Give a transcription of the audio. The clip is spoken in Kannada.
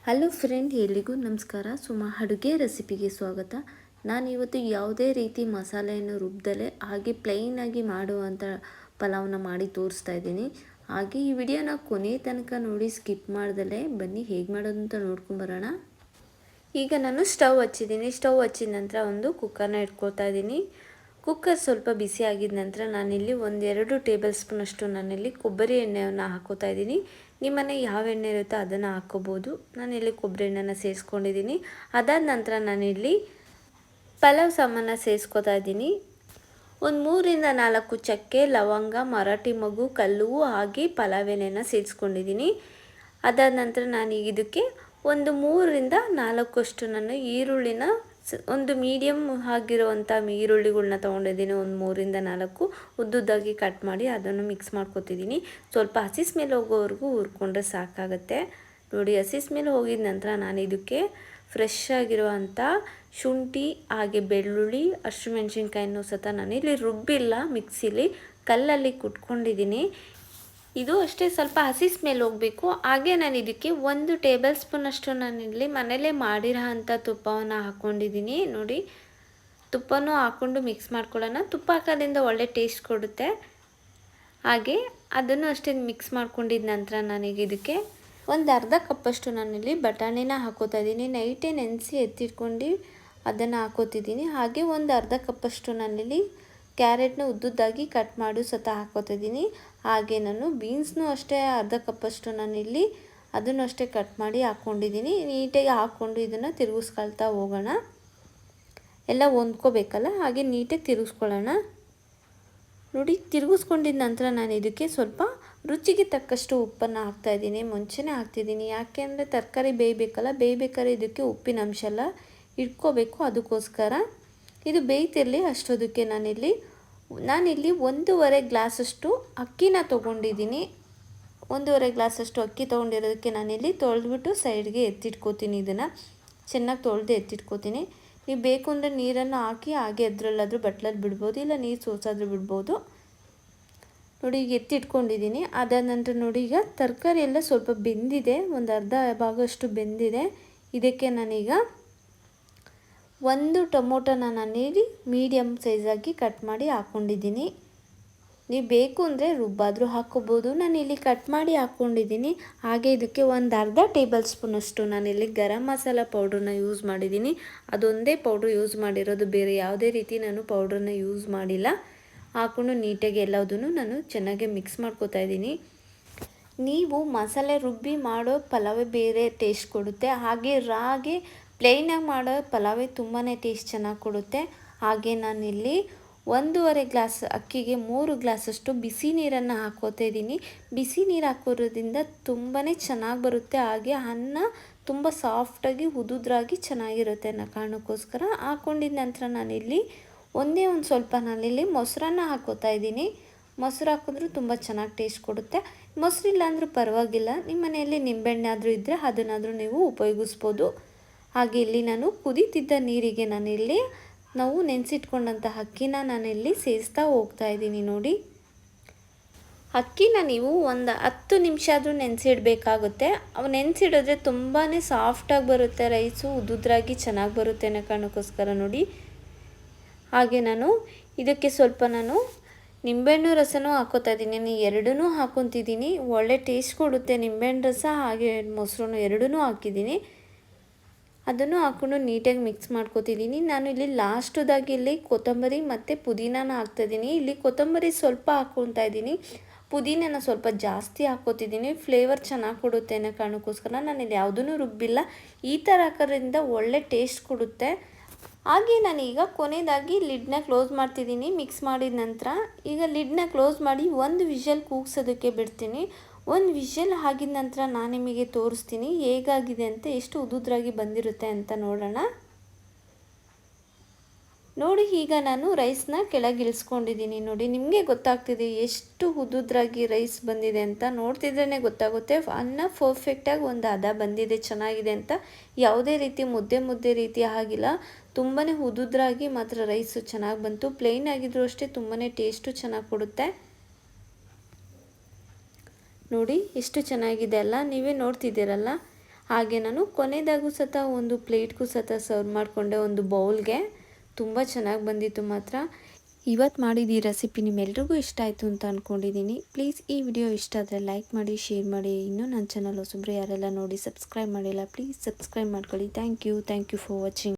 ಹಲೋ ಫ್ರೆಂಡ್, ಎಲ್ಲಿಗೂ ನಮಸ್ಕಾರ. ಸುಮಾ ಅಡುಗೆ ರೆಸಿಪಿಗೆ ಸ್ವಾಗತ. ನಾನಿವತ್ತು ಯಾವುದೇ ರೀತಿ ಮಸಾಲೆಯನ್ನು ರುಬ್ಬದಲೇ ಹಾಗೆ ಪ್ಲೈನಾಗಿ ಮಾಡುವಂಥ ಪಲಾವ್ನ ಮಾಡಿ ತೋರಿಸ್ತಾ ಇದ್ದೀನಿ. ಹಾಗೆ ಈ ವಿಡಿಯೋನ ಕೊನೆ ತನಕ ನೋಡಿ, ಸ್ಕಿಪ್ ಮಾಡ್ದಲೇ ಬನ್ನಿ ಹೇಗೆ ಮಾಡೋದು ಅಂತ ನೋಡ್ಕೊಂಬರೋಣ. ಈಗ ನಾನು ಸ್ಟವ್ ಹಚ್ಚಿದ್ದೀನಿ. ಸ್ಟವ್ ಹಚ್ಚಿದ ನಂತರ ಒಂದು ಕುಕ್ಕರ್ನ ಇಟ್ಕೊಳ್ತಾ ಇದ್ದೀನಿ. ಕುಕ್ಕರ್ ಸ್ವಲ್ಪ ಬಿಸಿ ಆಗಿದ ನಂತರ ನಾನಿಲ್ಲಿ 1-2 ಟೇಬಲ್ ಸ್ಪೂನಷ್ಟು ನಾನಿಲ್ಲಿ ಕೊಬ್ಬರಿ ಎಣ್ಣೆಯನ್ನು ಹಾಕೋತಾ ಇದ್ದೀನಿ. ನಿಮ್ಮನೆ ಯಾವ ಎಣ್ಣೆ ಇರುತ್ತೋ ಅದನ್ನು ಹಾಕ್ಕೋಬೋದು. ನಾನಿಲ್ಲಿ ಕೊಬ್ಬರಿ ಎಣ್ಣೆನ ಸೇರಿಸ್ಕೊಂಡಿದ್ದೀನಿ. ಅದಾದ ನಂತರ ನಾನಿಲ್ಲಿ ಪಲಾವ್ ಸಾಮಾನ ಸೇರಿಸ್ಕೊತಾ ಇದ್ದೀನಿ. ಒಂದು 3-4 ಚಕ್ಕೆ, ಲವಂಗ, ಮರಾಠಿ ಮೊಗ್ಗು, ಕಲ್ಲುವು ಹಾಗೆ ಪಲಾವ್ ಎಲೆನ ಸೇರಿಸ್ಕೊಂಡಿದ್ದೀನಿ. ಅದಾದ ನಂತರ ನಾನೀಗ ಇದಕ್ಕೆ ಒಂದು 3-4 ನಾನು ಈರುಳ್ಳಿನ ಒಂದು ಮೀಡಿಯಮ್ ಆಗಿರುವಂಥ ಈರುಳ್ಳಿಗಳನ್ನ ತೊಗೊಂಡಿದ್ದೀನಿ. ಒಂದು 3-4 ಉದ್ದುದ್ದಾಗಿ ಕಟ್ ಮಾಡಿ ಅದನ್ನು ಮಿಕ್ಸ್ ಮಾಡ್ಕೊತಿದ್ದೀನಿ. ಸ್ವಲ್ಪ ಹಸಿ ಸ್ಮೆಲ್ ಹೋಗೋವರೆಗೂ ಹುರ್ಕೊಂಡ್ರೆ ಸಾಕಾಗುತ್ತೆ. ನೋಡಿ, ಹಸಿ ಸ್ಮೆಲ್ ಹೋಗಿದ ನಂತರ ನಾನು ಇದಕ್ಕೆ ಫ್ರೆಶ್ ಆಗಿರುವಂಥ ಶುಂಠಿ ಹಾಗೆ ಬೆಳ್ಳುಳ್ಳಿ, ಹಸಿಮೆಣ್ಸಿನ್ಕಾಯಿನೂ ಸಹ ನಾನಿಲ್ಲಿ ರುಬ್ಬಿಲ್ಲ, ಮಿಕ್ಸಿಲಿ ಕಲ್ಲಲ್ಲಿ ಕುಟ್ಕೊಂಡಿದ್ದೀನಿ. ಇದು ಅಷ್ಟೇ ಸ್ವಲ್ಪ ಹಸಿ ಸ್ಮೆಲ್ ಹೋಗಬೇಕು. ಹಾಗೆ ನಾನು ಇದಕ್ಕೆ 1 ಟೇಬಲ್ ಸ್ಪೂನಷ್ಟು ನಾನಿಲ್ಲಿ ಮನೇಲೇ ಮಾಡಿರೋ ಅಂಥ ತುಪ್ಪವನ್ನು ಹಾಕ್ಕೊಂಡಿದ್ದೀನಿ. ನೋಡಿ, ತುಪ್ಪನೂ ಹಾಕ್ಕೊಂಡು ಮಿಕ್ಸ್ ಮಾಡ್ಕೊಳ್ಳೋಣ. ತುಪ್ಪ ಹಾಕೋದ್ರಿಂದ ಒಳ್ಳೆ ಟೇಸ್ಟ್ ಕೊಡುತ್ತೆ. ಹಾಗೆ ಅದನ್ನು ಅಷ್ಟೇ ಮಿಕ್ಸ್ ಮಾಡ್ಕೊಂಡಿದ್ದ ನಂತರ ನಾನೀಗ ಇದಕ್ಕೆ ಒಂದು ಅರ್ಧ ಕಪ್ಪಷ್ಟು ನಾನಿಲ್ಲಿ ಬಟಾಣಿನ ಹಾಕೋತಾ ಇದ್ದೀನಿ. ನೈಟೇ ನೆನೆಸಿ ಎತ್ತಿಟ್ಕೊಂಡು ಅದನ್ನು ಹಾಕೋತಿದ್ದೀನಿ. ಹಾಗೆ ಒಂದು ಅರ್ಧ ಕಪ್ಪಷ್ಟು ನಾನಿಲ್ಲಿ ಕ್ಯಾರೆಟ್ನ ಉದ್ದುದ್ದಾಗಿ ಕಟ್ ಮಾಡಿ ಸಹ ಹಾಕೋತಿದ್ದೀನಿ. ಹಾಗೆ ನಾನು ಬೀನ್ಸ್ನೂ ಅಷ್ಟೇ ಅರ್ಧ ಕಪ್ಪಷ್ಟು ನಾನಿಲ್ಲಿ ಅದನ್ನು ಅಷ್ಟೇ ಕಟ್ ಮಾಡಿ ಹಾಕ್ಕೊಂಡಿದ್ದೀನಿ. ನೀಟಾಗಿ ಹಾಕ್ಕೊಂಡು ಇದನ್ನು ತಿರುಗಿಸ್ಕೊಳ್ತಾ ಹೋಗೋಣ. ಎಲ್ಲ ಹೊಂದ್ಕೋಬೇಕಲ್ಲ, ಹಾಗೆ ನೀಟಾಗಿ ತಿರುಗಿಸ್ಕೊಳ್ಳೋಣ. ನೋಡಿ, ತಿರುಗಿಸ್ಕೊಂಡಿದ್ದ ನಂತರ ನಾನು ಇದಕ್ಕೆ ಸ್ವಲ್ಪ ರುಚಿಗೆ ತಕ್ಕಷ್ಟು ಉಪ್ಪನ್ನು ಹಾಕ್ತಾಯಿದ್ದೀನಿ. ಮುಂಚೆನೇ ಹಾಕ್ತಿದ್ದೀನಿ, ಯಾಕೆ ಅಂದರೆ ತರಕಾರಿ ಬೇಯಬೇಕಾದ್ರೆ ಇದಕ್ಕೆ ಉಪ್ಪಿನ ಅಂಶ ಎಲ್ಲ ಇಟ್ಕೋಬೇಕು. ಅದಕ್ಕೋಸ್ಕರ ಇದು ಬೇಯ್ತಿರಲಿ ಅಷ್ಟೊದಕ್ಕೆ ನಾನಿಲ್ಲಿ 1.5 ಗ್ಲಾಸಷ್ಟು ಅಕ್ಕಿನ ತೊಗೊಂಡಿದ್ದೀನಿ. 1.5 ಗ್ಲಾಸಷ್ಟು ಅಕ್ಕಿ ತೊಗೊಂಡಿರೋದಕ್ಕೆ ನಾನಿಲ್ಲಿ ತೊಳೆದ್ಬಿಟ್ಟು ಸೈಡ್ಗೆ ಎತ್ತಿಟ್ಕೋತೀನಿ. ಇದನ್ನು ಚೆನ್ನಾಗಿ ತೊಳೆದು ಎತ್ತಿಟ್ಕೋತೀನಿ. ನೀವು ಬೇಕು ಅಂದರೆ ನೀರನ್ನು ಹಾಕಿ ಹಾಗೆ ಅದರಲ್ಲಾದರೂ ಬಟ್ಲಲ್ಲಿ ಬಿಡ್ಬೋದು, ಇಲ್ಲ ನೀರು ಸೋಸಾದರೂ ಬಿಡ್ಬೋದು. ನೋಡಿ, ಈಗ ಎತ್ತಿಟ್ಕೊಂಡಿದ್ದೀನಿ. ಅದಾದ ನಂತರ ನೋಡಿ, ಈಗ ತರಕಾರಿ ಎಲ್ಲ ಸ್ವಲ್ಪ ಬೆಂದಿದೆ, ಒಂದು ಅರ್ಧ ಭಾಗಷ್ಟು ಬೆಂದಿದೆ. ಇದಕ್ಕೆ ನಾನೀಗ 1 ಟೊಮೊಟೊನ ನಾನಿಲ್ಲಿ ಮೀಡಿಯಮ್ ಸೈಜಾಗಿ ಕಟ್ ಮಾಡಿ ಹಾಕ್ಕೊಂಡಿದ್ದೀನಿ. ನೀವು ಬೇಕು ಅಂದರೆ ರುಬ್ಬಾದರೂ ಹಾಕ್ಕೋಬೋದು. ನಾನಿಲ್ಲಿ ಕಟ್ ಮಾಡಿ ಹಾಕ್ಕೊಂಡಿದ್ದೀನಿ. ಹಾಗೆ ಇದಕ್ಕೆ ಒಂದು ಅರ್ಧ ಟೇಬಲ್ ಸ್ಪೂನಷ್ಟು ನಾನಿಲ್ಲಿ ಗರಂ ಮಸಾಲ ಪೌಡ್ರನ್ನ ಯೂಸ್ ಮಾಡಿದ್ದೀನಿ. ಅದೊಂದೇ ಪೌಡ್ರ್ ಯೂಸ್ ಮಾಡಿರೋದು, ಬೇರೆ ಯಾವುದೇ ರೀತಿ ನಾನು ಪೌಡ್ರನ್ನ ಯೂಸ್ ಮಾಡಿಲ್ಲ. ಹಾಕ್ಕೊಂಡು ನೀಟಾಗಿ ಎಲ್ಲದನ್ನು ನಾನು ಚೆನ್ನಾಗಿ ಮಿಕ್ಸ್ ಮಾಡ್ಕೋತಾ ಇದ್ದೀನಿ. ನೀವು ಮಸಾಲೆ ರುಬ್ಬಿ ಮಾಡೋ ಪಲಾವೇ ಬೇರೆ ಟೇಸ್ಟ್ ಕೊಡುತ್ತೆ. ಹಾಗೆ ಪ್ಲೇನಾಗಿ ಮಾಡೋ ಪಲಾವೇ ತುಂಬಾ ಟೇಸ್ಟ್ ಚೆನ್ನಾಗಿ ಕೊಡುತ್ತೆ. ಹಾಗೆ ನಾನಿಲ್ಲಿ 1.5 ಗ್ಲಾಸ್ ಅಕ್ಕಿಗೆ 3 ಗ್ಲಾಸಷ್ಟು ಬಿಸಿ ನೀರನ್ನು ಹಾಕ್ಕೋತಾ ಇದ್ದೀನಿ. ಬಿಸಿ ನೀರು ಹಾಕೋದ್ರಿಂದ ತುಂಬಾ ಚೆನ್ನಾಗಿ ಬರುತ್ತೆ. ಹಾಗೆ ಅನ್ನ ತುಂಬ ಸಾಫ್ಟಾಗಿ ಉದುದ್ರಾಗಿ ಚೆನ್ನಾಗಿರುತ್ತೆ ಅನ್ನೋ ಕಾರಣಕ್ಕೋಸ್ಕರ ಹಾಕ್ಕೊಂಡಿದ್ದ ನಂತರ ನಾನಿಲ್ಲಿ ಒಂದು ಸ್ವಲ್ಪ ನಾನಿಲ್ಲಿ ಮೊಸರನ್ನ ಹಾಕ್ಕೋತಾ ಇದ್ದೀನಿ. ಮೊಸರು ಹಾಕಿದ್ರೂ ತುಂಬ ಚೆನ್ನಾಗಿ ಟೇಸ್ಟ್ ಕೊಡುತ್ತೆ. ಮೊಸರಿಲ್ಲ ಅಂದರೂ ಪರವಾಗಿಲ್ಲ, ನಿಮ್ಮ ಮನೆಯಲ್ಲಿ ನಿಂಬೆಹಣ್ಣೆ ಆದರೂ ಇದ್ದರೆ ಅದನ್ನಾದರೂ ನೀವು ಉಪಯೋಗಿಸ್ಬೋದು. ಹಾಗೆ ಇಲ್ಲಿ ನಾನು ಕುದೀತಿದ್ದ ನೀರಿಗೆ ನಾವು ನೆನೆಸಿಟ್ಕೊಂಡಂಥ ಅಕ್ಕಿನ ನಾನಿಲ್ಲಿ ಸೇರಿಸ್ತಾ ಹೋಗ್ತಾ ಇದ್ದೀನಿ. ನೋಡಿ, ಅಕ್ಕಿನ ನೀವು ಒಂದು 10 ನಿಮಿಷ ಆದರೂ ನೆನೆಸಿಡಬೇಕಾಗುತ್ತೆ. ಅವು ನೆನೆಸಿಡಿದ್ರೆ ತುಂಬಾ ಸಾಫ್ಟಾಗಿ ಬರುತ್ತೆ, ರೈಸು ಉದುದ್ರಾಗಿ ಚೆನ್ನಾಗಿ ಬರುತ್ತೆ ಅನ್ನೋ ಕಾರಣಕ್ಕೋಸ್ಕರ ನೋಡಿ. ಹಾಗೆ ನಾನು ಇದಕ್ಕೆ ಸ್ವಲ್ಪ ನಿಂಬೆಹಣ್ಣು ರಸನೂ ಹಾಕೋತಾ ಇದ್ದೀನಿ. ನಾನು ಎರಡನ್ನೂ ಹಾಕೊತಿದ್ದೀನಿ, ಒಳ್ಳೆ ಟೇಸ್ಟ್ ಕೊಡುತ್ತೆ. ನಿಂಬೆಹಣ್ಣು ರಸ ಹಾಗೆ ಮೊಸರು ಎರಡನ್ನೂ ಹಾಕಿದ್ದೀನಿ. ಅದನ್ನು ಹಾಕ್ಕೊಂಡು ನೀಟಾಗಿ ಮಿಕ್ಸ್ ಮಾಡ್ಕೊತಿದ್ದೀನಿ. ನಾನು ಇಲ್ಲಿ ಲಾಸ್ಟದಾಗಿ ಇಲ್ಲಿ ಕೊತ್ತಂಬರಿ ಮತ್ತು ಪುದೀನಾನ ಹಾಕ್ತಾಯಿದ್ದೀನಿ. ಇಲ್ಲಿ ಕೊತ್ತಂಬರಿ ಸ್ವಲ್ಪ ಹಾಕ್ಕೊತಾ ಇದ್ದೀನಿ, ಪುದೀನಾನ ಸ್ವಲ್ಪ ಜಾಸ್ತಿ ಹಾಕ್ಕೋತಿದ್ದೀನಿ. ಫ್ಲೇವರ್ ಚೆನ್ನಾಗಿ ಕೊಡುತ್ತೆ ಅನ್ನೋ ಕಾರಣಕ್ಕೋಸ್ಕರ ನಾನಿಲ್ಲಿ ಯಾವುದೂ ರುಬ್ಬಿಲ್ಲ. ಈ ಥರ ಹಾಕೋದ್ರಿಂದ ಒಳ್ಳೆ ಟೇಸ್ಟ್ ಕೊಡುತ್ತೆ. ಹಾಗೆ ನಾನೀಗ ಕೊನೆಯದಾಗಿ ಲಿಡ್ನ ಕ್ಲೋಸ್ ಮಾಡ್ತಿದ್ದೀನಿ. ಮಿಕ್ಸ್ ಮಾಡಿದ ನಂತರ ಈಗ ಲಿಡ್ನ ಕ್ಲೋಸ್ ಮಾಡಿ 1 ವಿಷಲ್ ಕೂಗ್ಸೋದಕ್ಕೆ ಬಿಡ್ತೀನಿ. 1 ವಿಷಲ್ ಆಗಿದ ನಂತರ ನಾನು ನಿಮಗೆ ತೋರಿಸ್ತೀನಿ ಹೇಗಾಗಿದೆ ಅಂತ, ಎಷ್ಟು ಉದುದ್ರಾಗಿ ಬಂದಿರುತ್ತೆ ಅಂತ ನೋಡೋಣ. ನೋಡಿ, ಈಗ ನಾನು ರೈಸ್ನ ಕೆಳಗೆ ಇಳಿಸ್ಕೊಂಡಿದ್ದೀನಿ. ನೋಡಿ, ನಿಮಗೆ ಗೊತ್ತಾಗ್ತಿದೆ ಎಷ್ಟು ಉದುದ್ರಾಗಿ ರೈಸ್ ಬಂದಿದೆ ಅಂತ. ನೋಡ್ತಿದ್ರೇ ಗೊತ್ತಾಗುತ್ತೆ ಅನ್ನ ಪರ್ಫೆಕ್ಟಾಗಿ ಒಂದು ಹದ ಬಂದಿದೆ, ಚೆನ್ನಾಗಿದೆ ಅಂತ. ಯಾವುದೇ ರೀತಿ ಮುದ್ದೆ ರೀತಿ ಆಗಿಲ್ಲ, ತುಂಬಾ ಉದುದ್ರಾಗಿ ಮಾತ್ರ ರೈಸು ಚೆನ್ನಾಗಿ ಬಂತು. ಪ್ಲೇನ್ ಆಗಿದ್ರೂ ಅಷ್ಟೇ ತುಂಬಾ ಟೇಸ್ಟು ಚೆನ್ನಾಗಿ ಕೊಡುತ್ತೆ. ನೋಡಿ ಎಷ್ಟು ಚೆನ್ನಾಗಿದೆ ಅಲ್ಲ, ನೀವೇ ನೋಡ್ತಿದ್ದೀರಲ್ಲ. ಹಾಗೆ ನಾನು ಕೊನೆಯದಾಗೂ ಸತ ಒಂದು ಪ್ಲೇಟ್ಗೂ ಸತ ಸರ್ವ್ ಮಾಡಿಕೊಂಡೆ, ಒಂದು ಬೌಲ್ಗೆ. ತುಂಬ ಚೆನ್ನಾಗಿ ಬಂದಿತ್ತು ಮಾತ್ರ. ಇವತ್ತು ಮಾಡಿದ ಈ ರೆಸಿಪಿ ನಿಮ್ಮೆಲ್ರಿಗೂ ಇಷ್ಟ ಆಯಿತು ಅಂತ ಅಂದ್ಕೊಂಡಿದ್ದೀನಿ. ಪ್ಲೀಸ್ ಈ ವಿಡಿಯೋ ಇಷ್ಟ ಆದರೆ ಲೈಕ್ ಮಾಡಿ, ಶೇರ್ ಮಾಡಿ. ಇನ್ನೂ ನನ್ನ ಚಾನಲ್ ಹೊಸಬ್ರು ಯಾರೆಲ್ಲ ನೋಡಿ ಸಬ್ಸ್ಕ್ರೈಬ್ ಮಾಡಿಲ್ಲ, ಪ್ಲೀಸ್ ಸಬ್ಸ್ಕ್ರೈಬ್ ಮಾಡ್ಕೊಳ್ಳಿ. Thank you for watching.